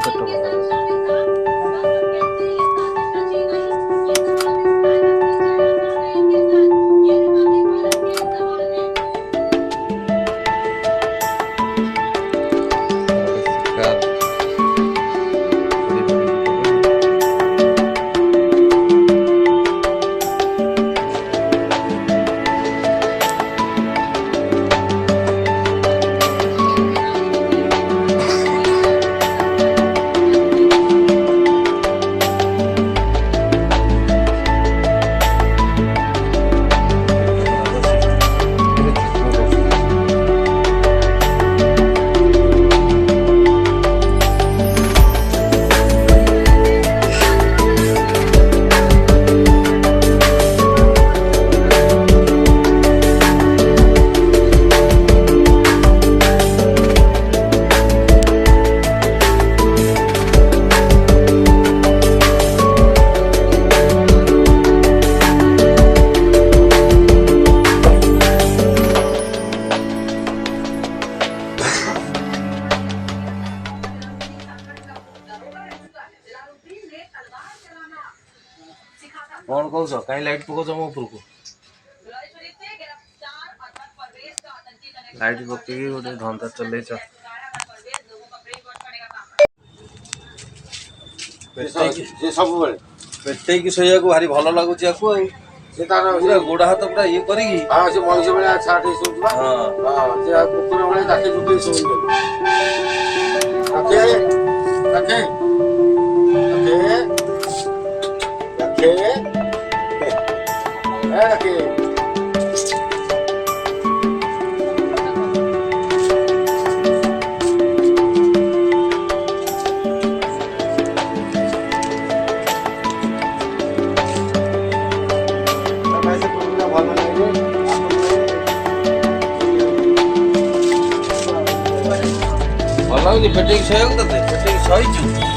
ପେଟ ଭଲ। कौन कौश कहीं लाइट पकाच मो उपरको लाइट पकई गोटे धंदा चलैच पेटे शोया भारी भल लगुच गोड़ हाथ पूरा ये करी मनीष भाया छाटे कुकुर रखे भल लगे पेटे शोक पेटे शहीचु